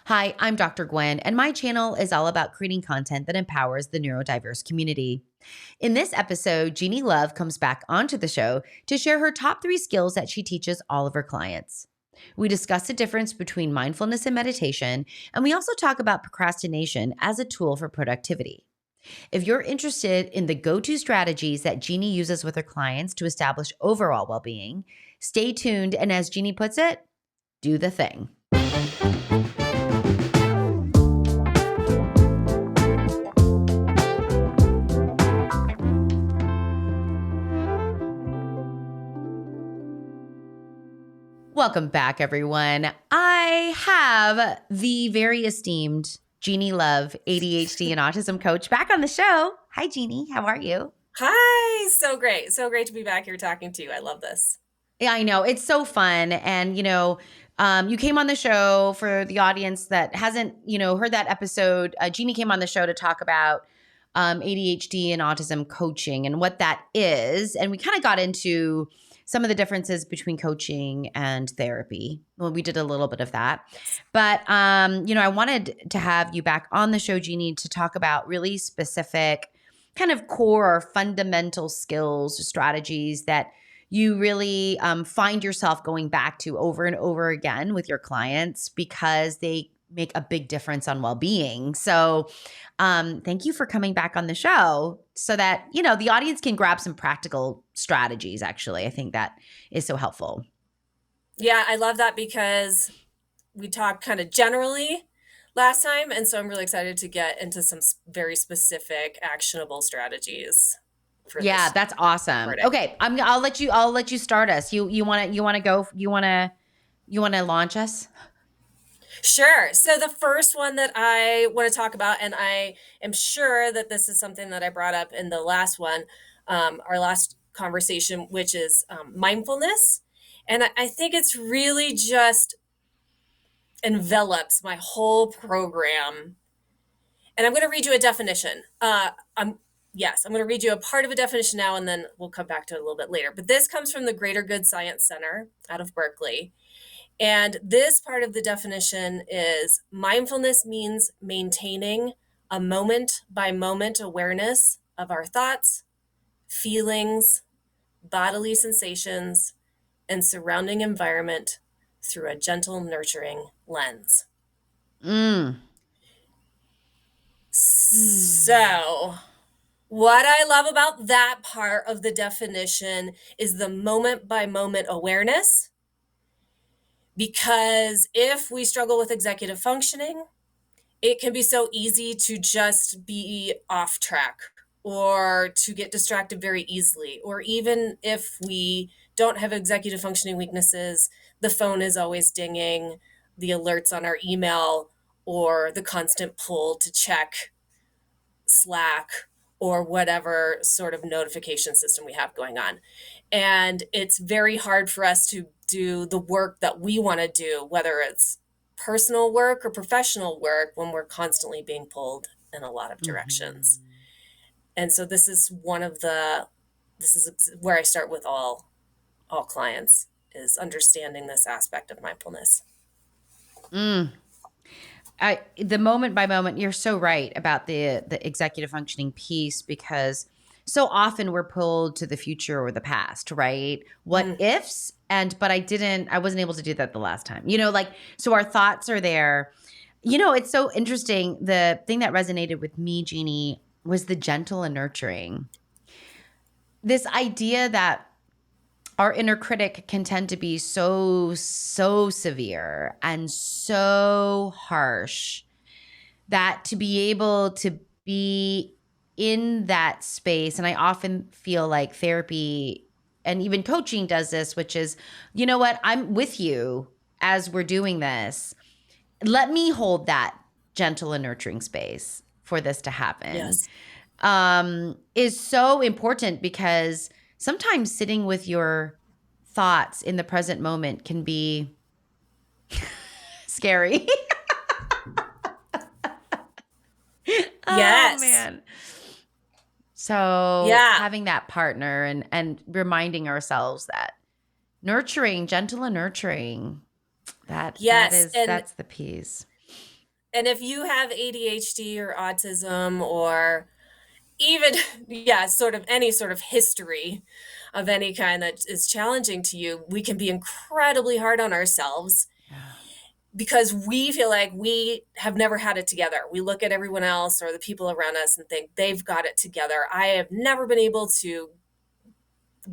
Hi, I'm Dr. Gwen, and my channel is all about creating content that empowers the neurodiverse community. In this episode, Genie Love comes back onto the show to share her top 3 skills that she teaches all of her clients. We discuss the difference between mindfulness and meditation, and we also talk about procrastination as a tool for productivity. If you're interested in the go-to strategies that Genie uses with her clients to establish overall well-being, stay tuned, and as Genie puts it, do the thing. Welcome back, everyone. I have the very esteemed Genie Love, ADHD and autism coach, back on the show. Hi, Genie. How are you? Hi. So great. So great to be back here talking to you. I love this. Yeah, I know. It's so fun. And, you came on the show for the audience that hasn't, heard that episode. Jeannie came on the show to talk about ADHD and autism coaching and what that is. And we kind of got into some of the differences between coaching and therapy. Well, we did a little bit of that. But, I wanted to have you back on the show, Jeannie, to talk about really specific kind of core or fundamental skills, strategies that you really find yourself going back to over and over again with your clients because they make a big difference on well-being. So thank you for coming back on the show so that, the audience can grab some practical strategies, actually. I think that is so helpful. Yeah, I love that because we talked kind of generally last time. And so I'm really excited to get into some very specific actionable strategies for Yeah, this. that's awesome. recording. Okay, I'll let you start us. You want to launch us? Sure. So the first one that I want to talk about, and I am sure that this is something that I brought up in the last one, our last conversation, which is mindfulness. And I think it's really just envelops my whole program. And I'm going to read you a definition. I'm going to read you a part of a definition now, and then we'll come back to it a little bit later. But this comes from the Greater Good Science Center out of Berkeley. And this part of the definition is mindfulness means maintaining a moment by moment awareness of our thoughts, feelings, bodily sensations, and surrounding environment through a gentle, nurturing lens. So, what I love about that part of the definition is the moment by moment awareness. Because if we struggle with executive functioning, it can be so easy to just be off track or to get distracted very easily. Or even if we don't have executive functioning weaknesses, the phone is always dinging, the alerts on our email, or the constant pull to check Slack or whatever sort of notification system we have going on. And it's very hard for us to do the work that we want to do, whether it's personal work or professional work, when we're constantly being pulled in a lot of directions. Mm-hmm. And so this is where I start with all clients, is understanding this aspect of mindfulness. The moment by moment, you're so right about the executive functioning piece, because so often we're pulled to the future or the past, right? What ifs, but I wasn't able to do that the last time, so our thoughts are there. It's so interesting. The thing that resonated with me, Jeannie, was the gentle and nurturing. This idea that our inner critic can tend to be so severe and so harsh that to be able to be in that space, and I often feel like therapy and even coaching does this, which is, you know what, I'm with you as we're doing this. Let me hold that gentle and nurturing space for this to happen. Yes. Is so important, because sometimes sitting with your thoughts in the present moment can be scary. Yes. Oh, man. So having that partner and reminding ourselves that nurturing, gentle and nurturing, that's the piece. And if you have ADHD or autism or even, yeah, sort of any sort of history of any kind that is challenging to you, we can be incredibly hard on ourselves Yeah. because we feel like we have never had it together. We look at everyone else or the people around us and think they've got it together. I have never been able to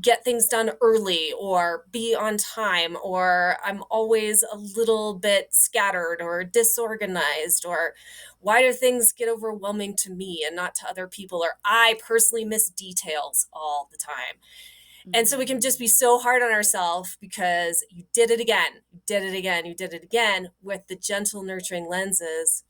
get things done early or be on time, or I'm always a little bit scattered or disorganized, or why do things get overwhelming to me and not to other people, or I personally miss details all the time. And so we can just be so hard on ourselves because you did it again, you did it again, you did it again. With the gentle nurturing lenses,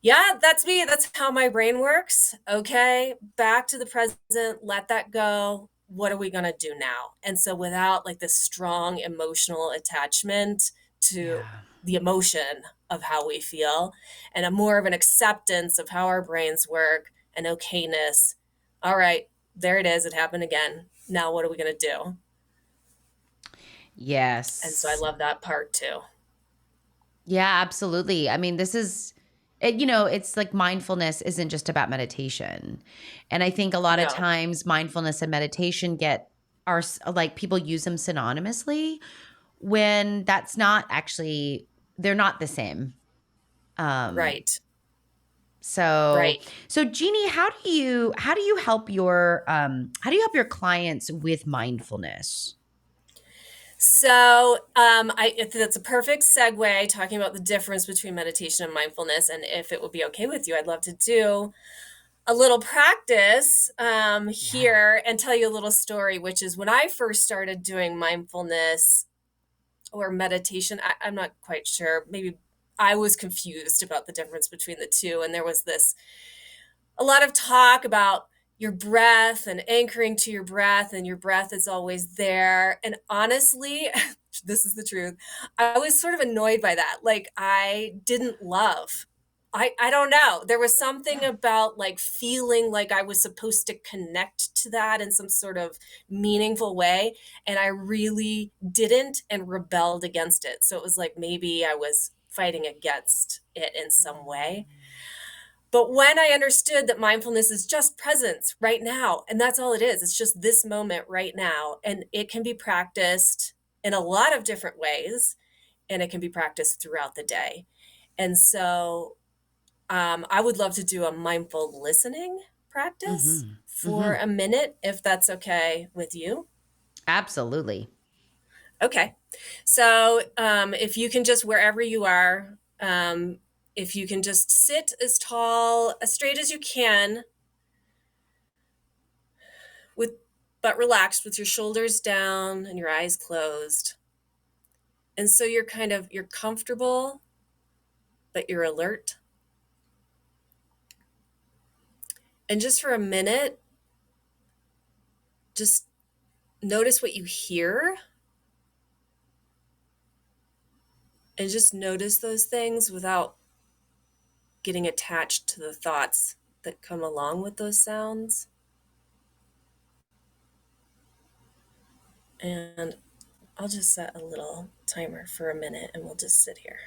yeah, that's me. That's how my brain works. Okay, back to the present, let that go. What are we going to do now? And so, without like this strong emotional attachment to Yeah. the emotion of how we feel, and a more of an acceptance of how our brains work and okayness. All right, there it is. It happened again. Now, what are we going to do? And so, I Yes. love that part too. Yeah, absolutely. I mean, this is it's like mindfulness isn't just about meditation. And I think a lot of No, times mindfulness and meditation like people use them synonymously when that's not actually they're not the same. Um right, so right. so Jeannie, how do you help your clients with mindfulness? So, that's a perfect segue talking about the difference between meditation and mindfulness. And if it would be okay with you, I'd love to do a little practice Yeah. here and tell you a little story, which is when I first started doing mindfulness or meditation. I'm not quite sure. Maybe I was confused about the difference between the two. And there was this a lot of talk about your breath and anchoring to your breath, and your breath is always there. And honestly, this is the truth. I was sort of annoyed by that. Like I didn't love. I don't know. There was something Yeah. about like feeling like I was supposed to connect to that in some sort of meaningful way. And I really didn't and rebelled against it. So it was like maybe I was fighting against it in some way. But when I understood that mindfulness is just presence right now, and that's all it is, it's just this moment right now. And it can be practiced in a lot of different ways, and it can be practiced throughout the day. And so I would love to do a mindful listening practice Mhm. for Mhm. a minute, if that's okay with you. Absolutely. Okay. So if you can just, wherever you are, if you can just sit as tall, as straight as you can, with but relaxed with your shoulders down and your eyes closed. And so you're comfortable, but you're alert. And just for a minute, just notice what you hear and just notice those things without getting attached to the thoughts that come along with those sounds. And I'll just set a little timer for a minute and we'll just sit here.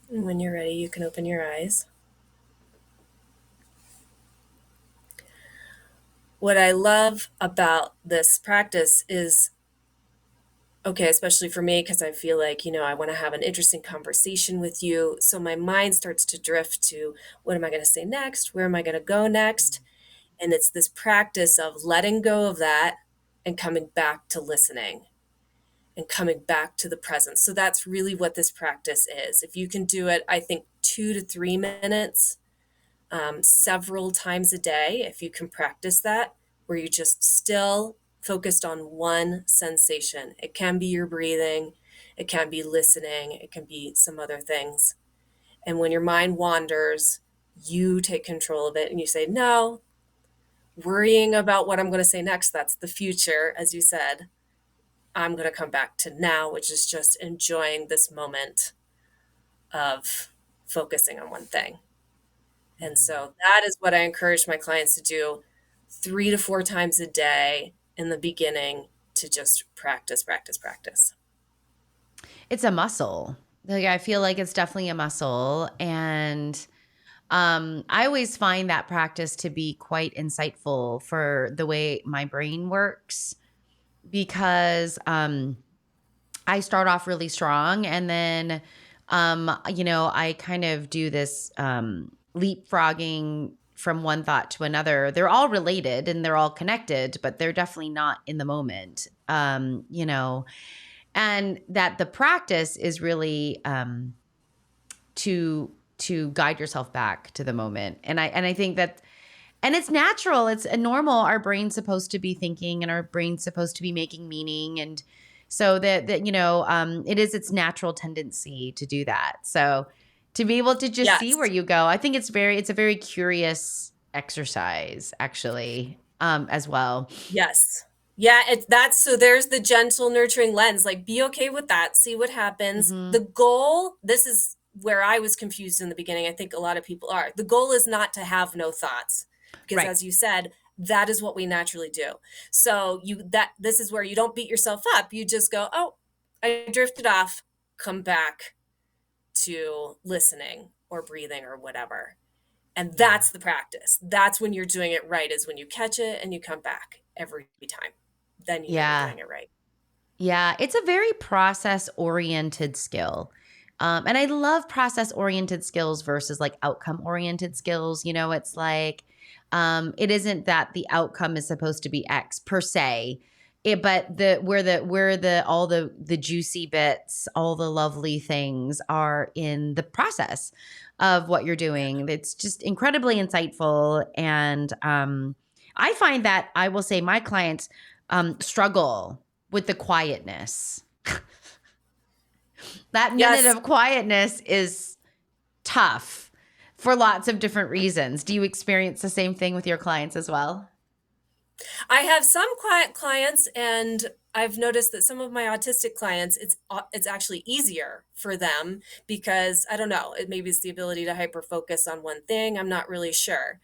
And when you're ready, you can open your eyes. What I love about this practice is okay, especially for me, because I feel like, I want to have an interesting conversation with you. So my mind starts to drift to what am I going to say next? Where am I going to go next? And it's this practice of letting go of that and coming back to listening and coming back to the present. So that's really what this practice is. If you can do it, I think 2 to 3 minutes, several times a day, if you can practice that, where you just still focused on one sensation. It can be your breathing, it can be listening, it can be some other things. And when your mind wanders, you take control of it and you say, no, worrying about what I'm going to say next, that's the future, as you said. I'm going to come back to now, which is just enjoying this moment of focusing on one thing. And Mhm. so that is what I encourage my clients to do 3 to 4 times a day in the beginning, to just practice, practice, practice. It's a muscle. Like, I feel like it's definitely a muscle. And I always find that practice to be quite insightful for the way my brain works because I start off really strong and then, I kind of do this leapfrogging from one thought to another. They're all related and they're all connected, but they're definitely not in the moment. And that the practice is really to guide yourself back to the moment. And I think that and it's natural. It's a normal. Our brain's supposed to be thinking and our brain's supposed to be making meaning. And so it is its natural tendency to do that. So to be able to just see where Yes. you go, I think it's a very curious exercise actually, as well. Yes. Yeah, that's so there's the gentle nurturing lens. Like be okay with that. See what happens. Hmm. The goal, this is where I was confused in the beginning. I think a lot of people are. The goal is not to have no thoughts. Because Right. as you said, that is what we naturally do. So this is where you don't beat yourself up. You just go, "Oh, I drifted off. Come back to listening or breathing or whatever." And Yeah. that's the practice. That's when you're doing it right, is when you catch it and you come back every time. Then you know you're Yeah. doing it right. Yeah, it's a very process oriented skill. And I love process oriented skills versus like outcome oriented skills. It's like it isn't that the outcome is supposed to be X per se. But where the all the juicy bits, all the lovely things are in the process of what you're doing. It's just incredibly insightful. And I find that I will say my clients struggle with the quietness. That minute Yes, of quietness is tough for lots of different reasons. Do you experience the same thing with your clients as well? I have some quiet clients, and I've noticed that some of my autistic clients, it's actually easier for them because I don't know, it maybe it's the ability to hyper focus on one thing. I'm not really sure,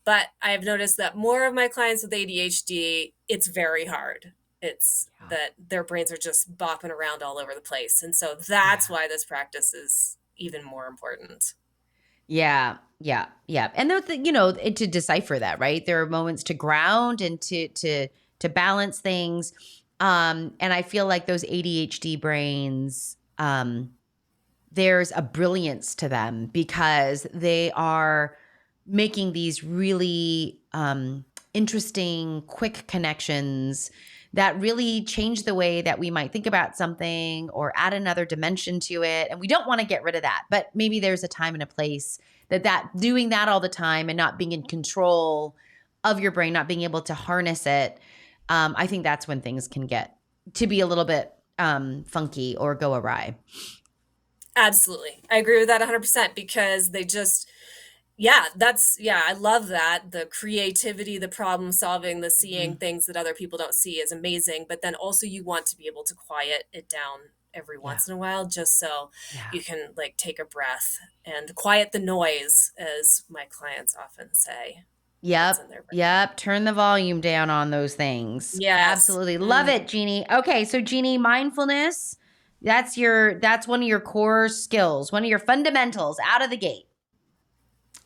but I've noticed that more of my clients with ADHD, it's very hard. It's Yeah. that their brains are just bopping around all over the place, and so that's Yeah. why this practice is even more important. Yeah. Yeah. Yeah. And to decipher that, right? There are moments to ground and to balance things. And I feel like those ADHD brains, there's a brilliance to them because they are making these really interesting, quick connections that really change the way that we might think about something or add another dimension to it. And we don't want to get rid of that, but maybe there's a time and a place that doing that all the time and not being in control of your brain, not being able to harness it. I think that's when things can get to be a little bit funky or go awry. Absolutely. I agree with that 100% because they just, yeah, yeah, I love that. The creativity, the problem solving, the seeing Mhm. things that other people don't see is amazing. But then also, you want to be able to quiet it down every Yeah. once in a while just so Yeah. you can like take a breath and quiet the noise, as my clients often say, that's Yep. in their brain. Yep. Turn the volume down on those things. Yes. Absolutely. Love Mhm. it, Jeannie. Okay. So, Jeannie, mindfulness, that's one of your core skills, one of your fundamentals out of the gate.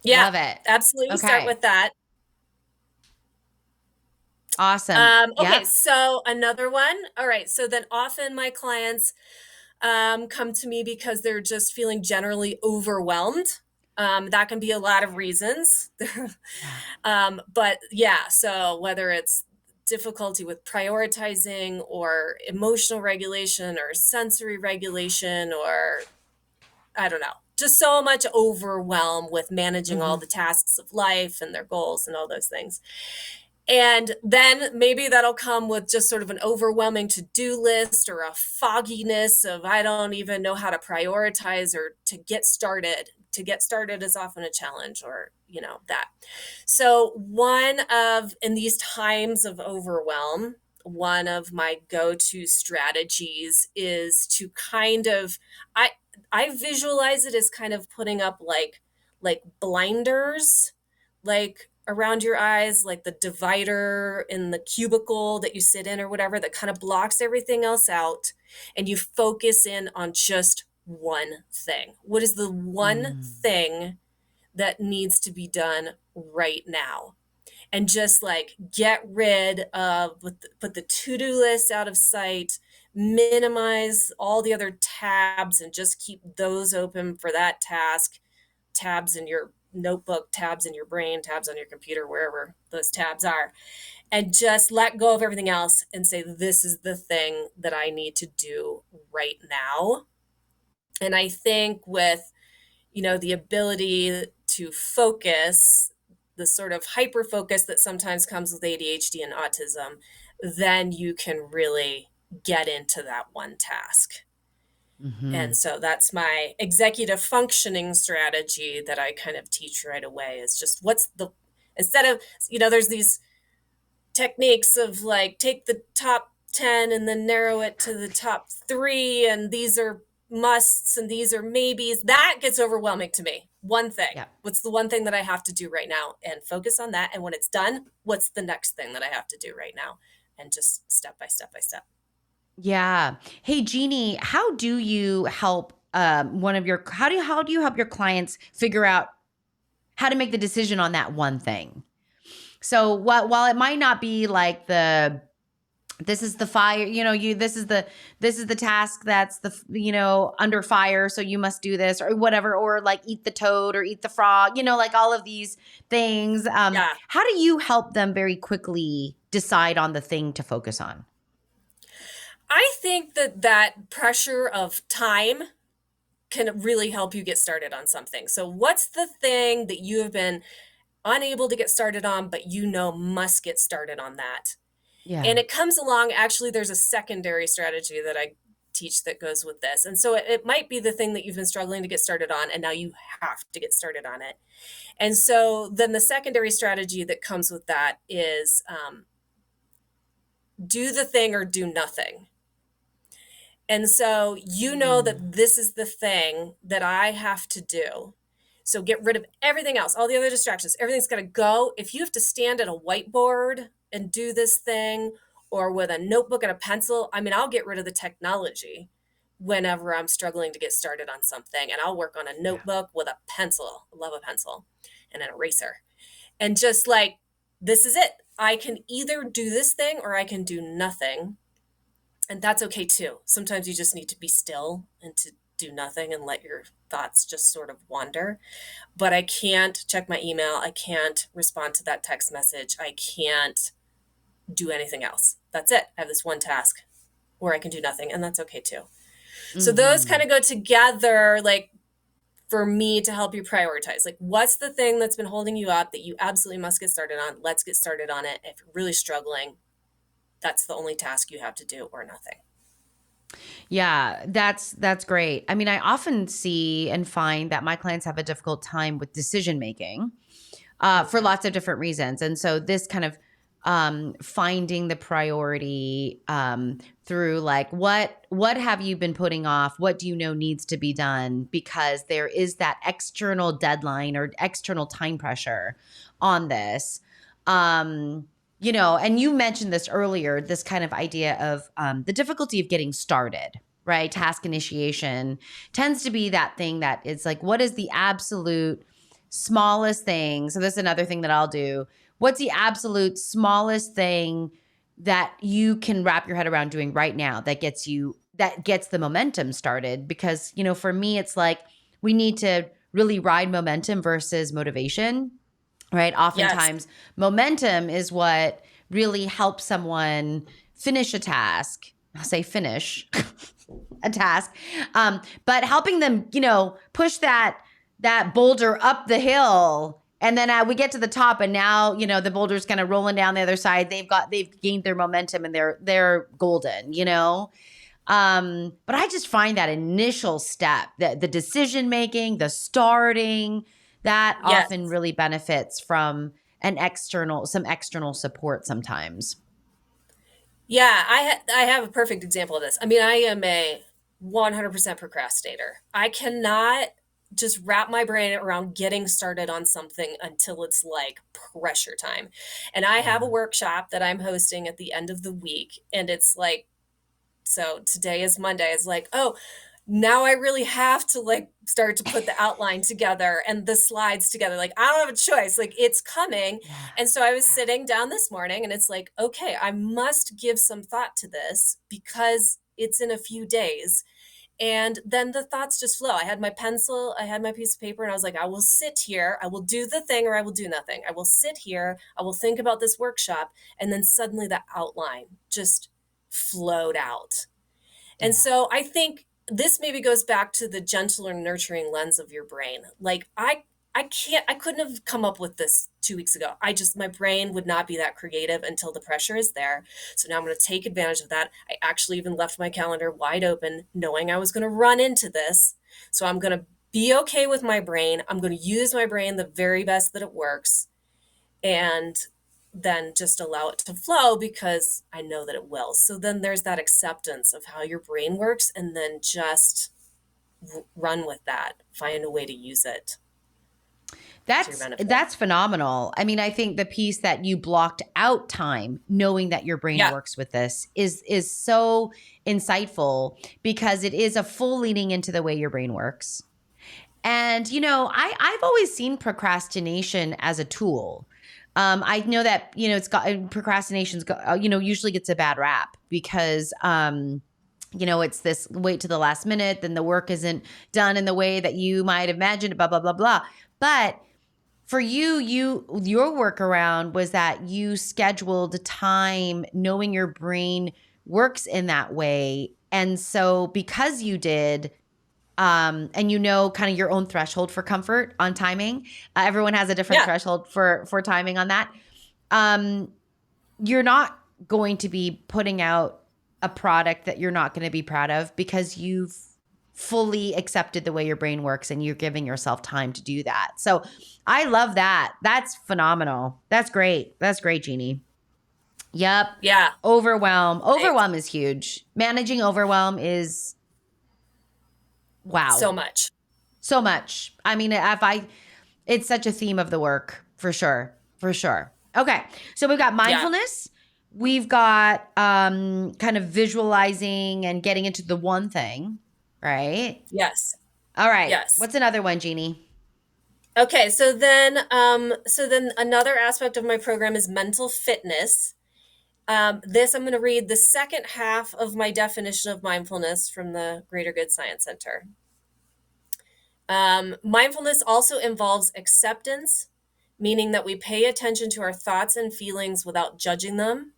Yeah, Love it. absolutely. Start Okay. with that. Awesome. Okay, Yep. so another one. All right, so then often my clients come to me because they're just feeling generally overwhelmed. That can be a lot of reasons. Yeah. But yeah, so whether it's difficulty with prioritizing or emotional regulation or sensory regulation or I don't know, just so much overwhelm with managing all Mm-hmm. the tasks of life and their goals and all those things. And then maybe that'll come with just sort of an overwhelming to-do list or a fogginess of I don't even know how to prioritize or to get started. To get started is often a challenge or, that. So, in these times of overwhelm, one of my go-to strategies is to kind of, I, I visualize it as kind of putting up like blinders, like around your eyes, like the divider in the cubicle that you sit in or whatever that kind of blocks everything else out. And you focus in on just one thing. What is the one Mm. thing that needs to be done right now? And just like get rid of, put the to-do list out of sight, minimize all the other tabs and just keep those open for that task. Tabs in your notebook, tabs in your brain, tabs on your computer, wherever those tabs are, and just let go of everything else and say, this is the thing that I need to do right now. And I think with, the ability to focus, the sort of hyper focus that sometimes comes with ADHD and autism, then you can really get into that one task. Mm-hmm. And so that's my executive functioning strategy that I kind of teach right away is just instead of, there's these techniques of like take the top 10 and then narrow it to the top 3 and these are musts and these are maybes. That gets overwhelming to me. One thing. Yep. What's the one thing that I have to do right now and focus on that? And when it's done, what's the next thing that I have to do right now? And just step by step by step. Yeah. Hey, Jeannie, how do you help how do you help your clients figure out how to make the decision on that one thing? So while it might not be like this is the fire, this is the task that's under fire, so you must do this or whatever, or like eat the toad or eat the frog, like all of these things. Yeah. How do you help them very quickly decide on the thing to focus on? I think that pressure of time can really help you get started on something. So what's the thing that you have been unable to get started on, but must get started on that? Yeah. And it comes along, actually, there's a secondary strategy that I teach that goes with this. And so it might be the thing that you've been struggling to get started on, and now you have to get started on it. And so then the secondary strategy that comes with that is do the thing or do nothing. And so that this is the thing that I have to do. So get rid of everything else, all the other distractions. Everything's got to go. If you have to stand at a whiteboard and do this thing or with a notebook and a pencil, I'll get rid of the technology whenever I'm struggling to get started on something. And I'll work on a Yeah. notebook with a pencil. I love a pencil and an eraser. And just like, this is it. I can either do this thing or I can do nothing. And that's okay too. Sometimes you just need to be still and to do nothing and let your thoughts just sort of wander. But I can't check my email. I can't respond to that text message. I can't do anything else. That's it. I have this one task where I can do nothing, and that's okay too. So those Mm-hmm. kind of go together, like for me to help you prioritize. Like, what's the thing that's been holding you up that you absolutely must get started on? Let's get started on it. If you're really struggling, that's the only task you have to do or nothing. Yeah, that's great. I mean, I often see and find that my clients have a difficult time with decision making for lots of different reasons. And so this kind of finding the priority through like what have you been putting off? What do you know needs to be done? Because there is that external deadline or external time pressure on this. And you mentioned this earlier, this kind of idea of the difficulty of getting started, right? Task initiation tends to be that thing that is like, what is the absolute smallest thing? So this is another thing that I'll do What's the absolute smallest thing that you can wrap your head around doing right now that gets the momentum started? Because, for me, it's like we need to really ride momentum versus motivation, right? Yes. Oftentimes, momentum is what really helps someone finish a task. I'll say finish a task, but helping them, push that boulder up the hill, and then we get to the top, and now the boulder's kind of rolling down the other side. They've gained their momentum, and they're golden, But I just find that initial step, the decision making, the starting, that often Yes. really benefits from some external support sometimes. Yeah, I have a perfect example of this. I mean, I am a 100% procrastinator. I cannot just wrap my brain around getting started on something until it's like pressure time. And I have a Yeah. workshop that I'm hosting at the end of the week, and it's like, so today is Monday. It's like, oh, now I really have to like start to put the outline together and the slides together. Like, I don't have a choice. Like, it's coming. Yeah. And so I was sitting down this morning, and it's like, okay, I must give some thought to this because it's in a few days. And then the thoughts just flow. I had my pencil, I had my piece of paper, and I was like, I will sit here, I will do the thing, or I will do nothing. I will sit here, I will think about this workshop. And then suddenly the outline just flowed out. And Yeah. so I think this maybe goes back to the gentle or nurturing lens of your brain. Like, I couldn't have come up with this 2 weeks ago. My brain would not be that creative until the pressure is there. So now I'm going to take advantage of that. I actually even left my calendar wide open, knowing I was going to run into this. So I'm going to be okay with my brain. I'm going to use my brain the very best that it works, and then just allow it to flow because I know that it will. So then there's that acceptance of how your brain works, and then just run with that. Find a way to use it to your benefit. That's phenomenal. I mean, I think the piece that you blocked out time, knowing that your brain Yeah. works with this, is so insightful because it is a full leaning into the way your brain works. And I've always seen procrastination as a tool. I know that procrastination's usually gets a bad rap because it's this wait to the last minute, then the work isn't done in the way that you might imagine, blah blah blah blah. But for your workaround was that you scheduled time knowing your brain works in that way. And so because you did, and kind of your own threshold for comfort on timing, everyone has a different Yeah. threshold for timing on that. You're not going to be putting out a product that you're not going to be proud of because you've fully accepted the way your brain works and you're giving yourself time to do that. So I love that. That's phenomenal. That's great. That's great, Genie. Yep. Yeah. Overwhelm. I, Overwhelm is huge. Managing overwhelm is wow. so much. So much. I mean, it's such a theme of the work for sure. For sure. Okay. So we've got Yeah. mindfulness. We've got kind of visualizing and getting into the one thing, right? Yes. All right. Yes. What's another one, Jeannie? Okay. So then another aspect of my program is mental fitness. This, I'm going to read the second half of my definition of mindfulness from the Greater Good Science Center. Mindfulness also involves acceptance, meaning that we pay attention to our thoughts and feelings without judging them,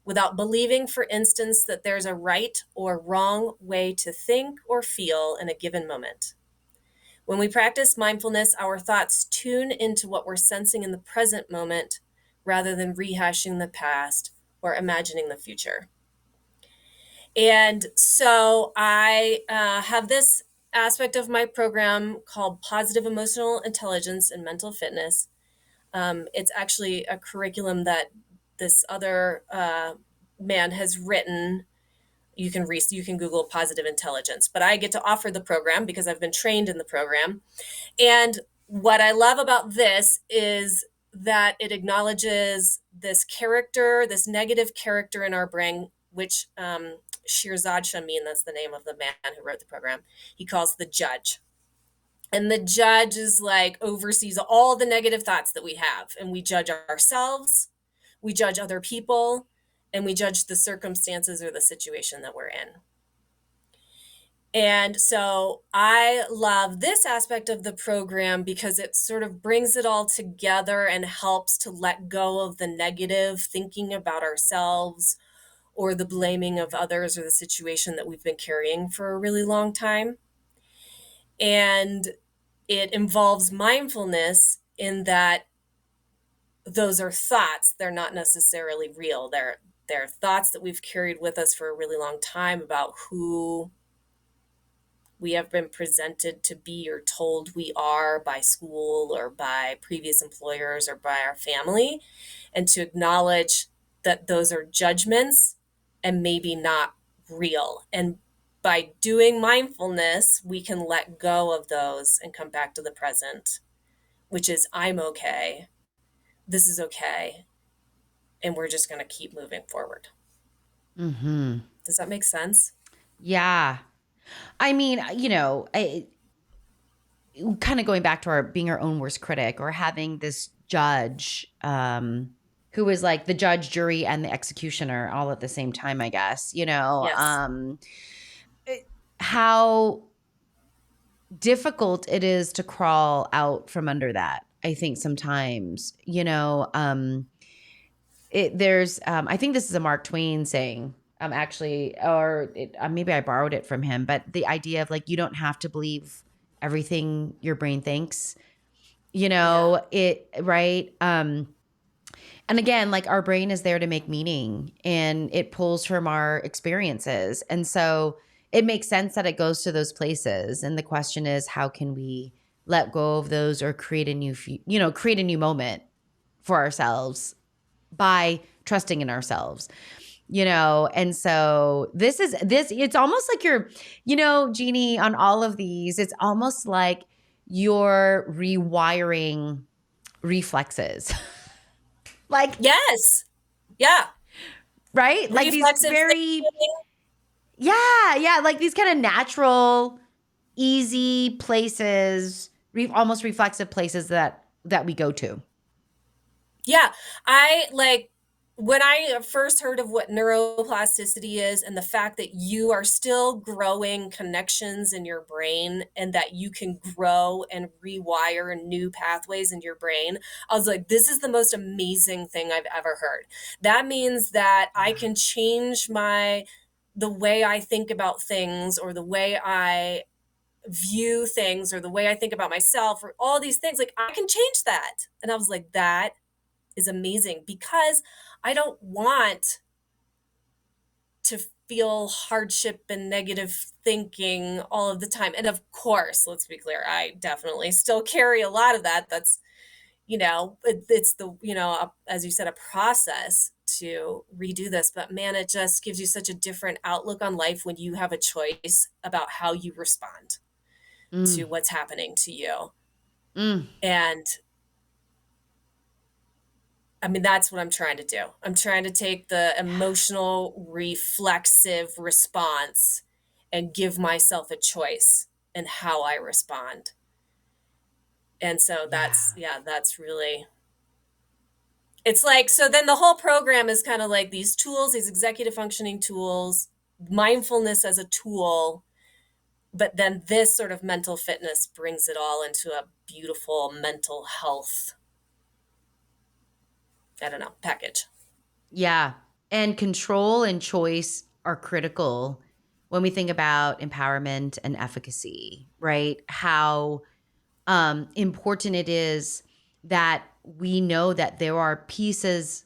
without believing, for instance, that there's a right or wrong way to think or feel in a given moment. When we practice mindfulness, our thoughts tune into what we're sensing in the present moment rather than rehashing the past or imagining the future. And so I have this aspect of my program called Positive Emotional Intelligence and Mental Fitness. It's actually a curriculum that this other man has written. You can Google positive intelligence, but I get to offer the program because I've been trained in the program. And what I love about this is that it acknowledges this character, this negative character in our brain, which Shirzad Shamin, that's the name of the man who wrote the program, he calls the judge. And the judge is like oversees all the negative thoughts that we have. And we judge ourselves, we judge other people, and we judge the circumstances or the situation that we're in. And so I love this aspect of the program because it sort of brings it all together and helps to let go of the negative thinking about ourselves or the blaming of others or the situation that we've been carrying for a really long time. And it involves mindfulness in that those are thoughts, they're not necessarily real. They're thoughts that we've carried with us for a really long time about who we have been presented to be or told we are by school or by previous employers or by our family, and to acknowledge that those are judgments and maybe not real. And by doing mindfulness, we can let go of those and come back to the present, which is I'm okay. This is okay. And we're just going to keep moving forward. Mm-hmm. Does that make sense? Yeah. I mean, kind of going back to our being our own worst critic or having this judge who is like the judge, jury, and the executioner all at the same time, I guess, Yes. how difficult it is to crawl out from under that. I think sometimes, there's I think this is a Mark Twain saying, actually, or maybe I borrowed it from him, but the idea of like, you don't have to believe everything your brain thinks, Yeah. right. And again, like our brain is there to make meaning and it pulls from our experiences. And so it makes sense that it goes to those places. And the question is, how can we let go of those or create a create a new moment for ourselves by trusting in ourselves? And so this it's almost like you're, Jeannie, on all of these, it's almost like you're rewiring reflexes. Like, Yes. Yeah. right? Like these Reflexive very, thinking. yeah, like these kind of natural, easy places, almost reflexive places that we go to. Yeah. I like when I first heard of what neuroplasticity is and the fact that you are still growing connections in your brain and that you can grow and rewire new pathways in your brain, I was like, this is the most amazing thing I've ever heard. That means that I can change the way I think about things or the way I view things or the way I think about myself or all these things. Like I can change that. And I was like, that is amazing because I don't want to feel hardship and negative thinking all of the time. And of course, let's be clear, I definitely still carry a lot of that. That's, it's the, as you said, a process to redo this. But man, it just gives you such a different outlook on life when you have a choice about how you respond to Mm, what's happening to you. mm, And I mean, that's what I'm trying to do. I'm trying to take the emotional, reflexive response and give myself a choice in how I respond. And so yeah, that's really, it's like, so then the whole program is kind of like these tools, these executive functioning tools, mindfulness as a tool, but then this sort of mental fitness brings it all into a beautiful mental health, I don't know, package. yeah. And control and choice are critical when we think about empowerment and efficacy, right? How important it is that we know that there are pieces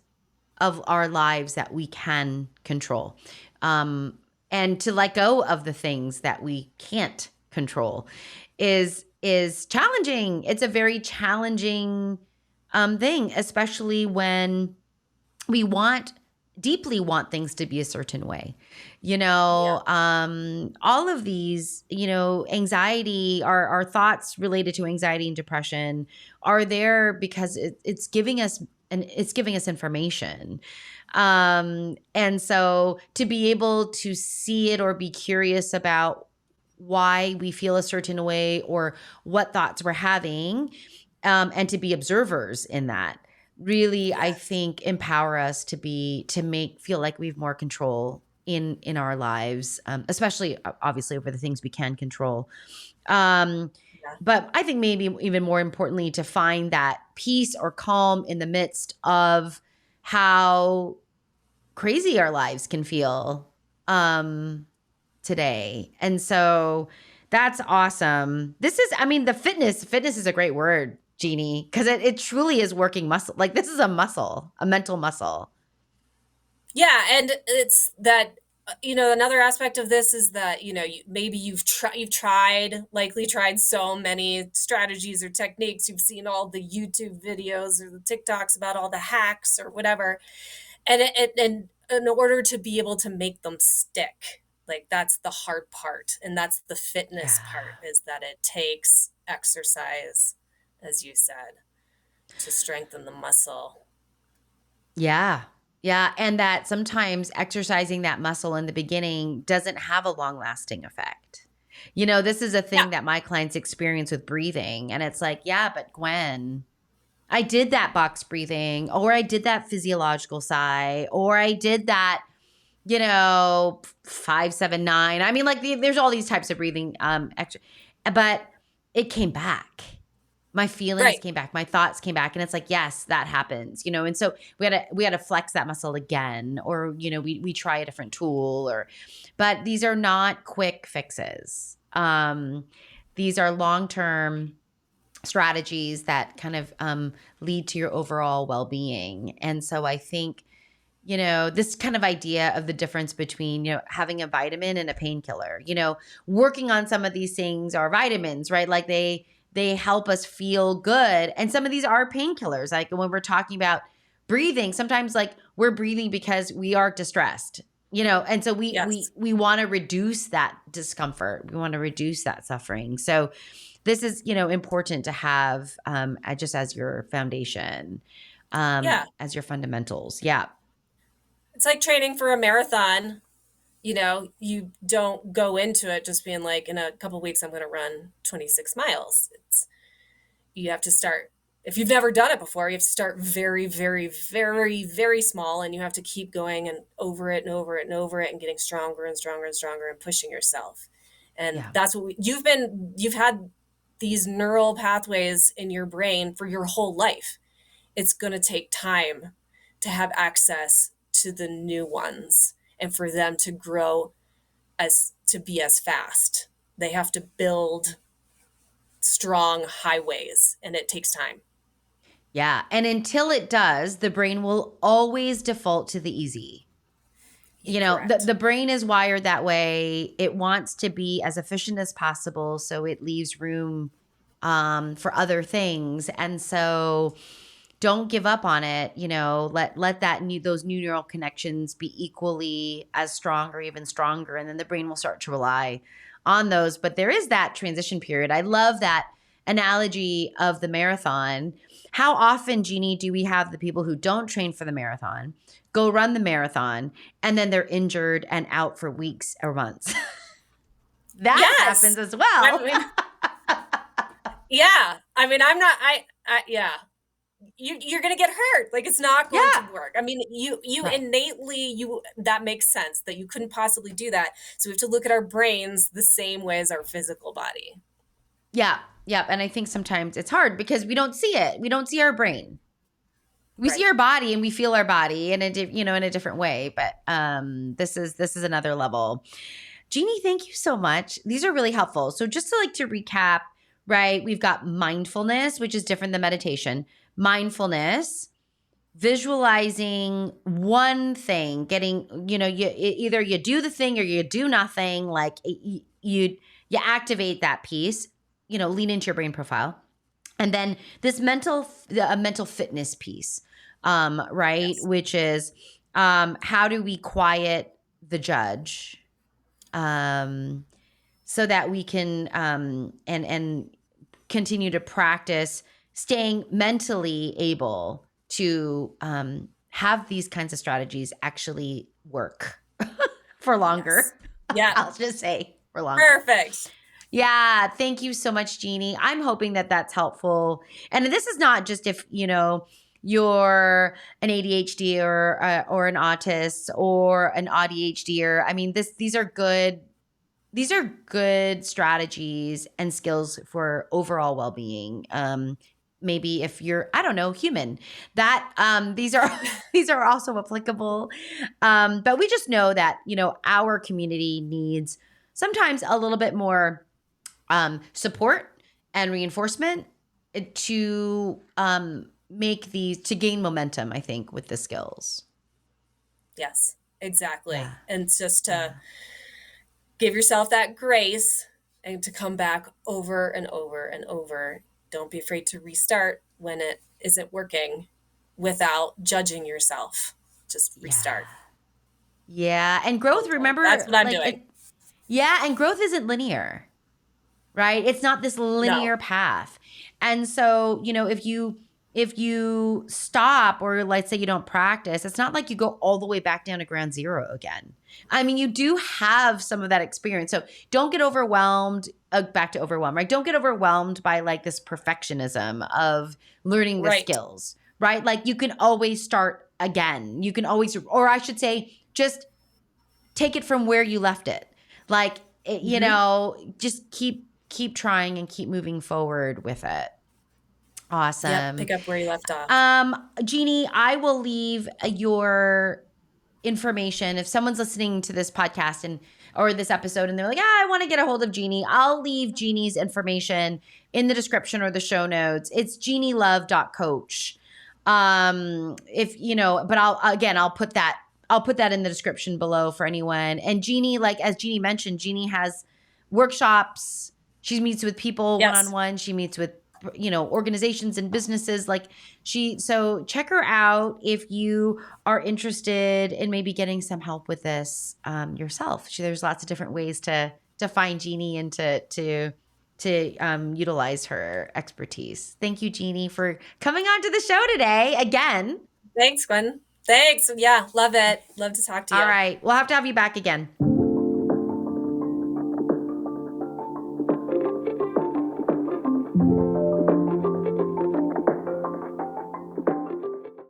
of our lives that we can control, um, and to let go of the things that we can't control is challenging. It's a very challenging thing, especially when we deeply want things to be a certain way. Yeah. All of these, anxiety, our thoughts related to anxiety and depression are there because it's giving us information. And so to be able to see it or be curious about why we feel a certain way or what thoughts we're having, and to be observers in that really, I Yes. think, empower us to make feel like we have more control in our lives, especially obviously over the things we can control. Um, Yeah. but I think maybe even more importantly, to find that peace or calm in the midst of how crazy our lives can feel today. And so that's awesome. This is, I mean, the fitness is a great word, Jeannie, because it truly is working muscle. Like this is a muscle, a mental muscle. Yeah, and it's that another aspect of this is that maybe likely tried so many strategies or techniques. You've seen all the YouTube videos or the TikToks about all the hacks or whatever, and in order to be able to make them stick, like that's the hard part, and that's the fitness Yeah. part, is that it takes exercise, as you said, to strengthen the muscle. Yeah. Yeah. And that sometimes exercising that muscle in the beginning doesn't have a long lasting effect. This is a Yeah. thing that my clients experience with breathing. And it's like, yeah, but Gwen, I did that box breathing, or I did that physiological sigh, or I did that, 5-7-9. I mean, like there's all these types of breathing, extra, but it came back. My feelings Right. came back, my thoughts came back, and it's like, yes, that happens, and so we had to flex that muscle again, or we try a different tool, but these are not quick fixes. These are long-term strategies that kind of lead to your overall well-being. And so I think this kind of idea of the difference between having a vitamin and a painkiller, working on some of these things are vitamins, right? Like they help us feel good, and some of these are painkillers. Like when we're talking about breathing, sometimes like we're breathing because we are distressed, and so we we Yes. we want to reduce that discomfort, we want to reduce that suffering. So this is important to have, just as your foundation, Yeah. as your fundamentals. Yeah. It's like training for a marathon. You don't go into it just being like, in a couple weeks, I'm going to run 26 miles. You have to start, if you've never done it before, you have to start very, very, very, very small, and you have to keep going and over it and over it and over it and getting stronger and stronger and stronger and pushing yourself. And Yeah. that's what you've had these neural pathways in your brain for your whole life. It's going to take time to have access to the new ones and for them to grow as to be as fast. They have to build strong highways, and it takes time. Yeah. And until it does, the brain will always default to the easy. The, Correct. the brain is wired that way. It wants to be as efficient as possible, so it leaves room for other things. And so don't give up on it. Let those new neural connections be equally as strong or even stronger, and then the brain will start to rely on those. But there is that transition period. I love that analogy of the marathon. How often, Jeannie, do we have the people who don't train for the marathon go run the marathon, and then they're injured and out for weeks or months? That happens Yes. as I well. mean, yeah. I mean, I'm not, yeah. You're going to get hurt. Like, it's not going to Yeah. work. I mean, you Right. innately, that makes sense that you couldn't possibly do that. So we have to look at our brains the same way as our physical body. Yeah. Yeah. And I think sometimes it's hard because we don't see it. We don't see our brain. We see Right. our body and we feel our body in a different way. But this is another level. Jeannie, thank you so much. These are really helpful. So just to recap, right? We've got mindfulness, which is different than meditation. Mindfulness, visualizing one thing, getting, either you do the thing or you do nothing. Like you activate that piece, lean into your brain profile. And then this mental fitness piece, right? Yes. Which is, how do we quiet the judge, um, so that we can, and continue to practice staying mentally able to, have these kinds of strategies actually work for Yes. longer. Yeah. I'll just say. or longer. Perfect. Yeah, thank you so much, Jeannie. I'm hoping that that's helpful. And this is not just if, you're an ADHD or an autist or an ADHD. I mean, these are good strategies and skills for overall well-being. Maybe if you're, I don't know, human, that these are these are also applicable. But we just know that, our community needs sometimes a little bit more support and reinforcement to gain momentum, I think, with the skills. Yes, Yeah. exactly. And just to Yeah. give yourself that grace and to come back over and over and over. Don't be afraid to restart when it isn't working without judging yourself. Just Yeah. restart. Yeah. And growth, That's remember, what I'm like doing. it, yeah, and growth isn't linear, right? It's not this No. linear path. And so, if you stop or let's say you don't practice, it's not like you go all the way back down to ground zero again. I mean, you do have some of that experience. So don't get overwhelmed, back to overwhelm, right? Don't get overwhelmed by like this perfectionism of learning the Right. skills, right? Like you can always start again. You can always, or I should say, just take it from where you left it. Like, Mm-hmm. just keep trying and keep moving forward with it. Yep. Awesome. Pick up where you left off. Jeannie, I will leave your information if someone's listening to this podcast or this episode and they're like, I want to get a hold of Genie. I'll leave Genie's information in the description or the show notes. It's genielove.coach. If but I'll put that in the description below for anyone. And Jeannie, like as Jeannie mentioned, Jeannie has workshops. She meets with people one on Yes. one. She meets with organizations and businesses. So check her out if you are interested in maybe getting some help with this yourself. There's lots of different ways to find Jeannie and to utilize her expertise. Thank you, Jeannie, for coming on to the show today again. Thanks, Gwen. Thanks. Yeah. Love it. Love to talk to All you. right. We'll have to have you back again.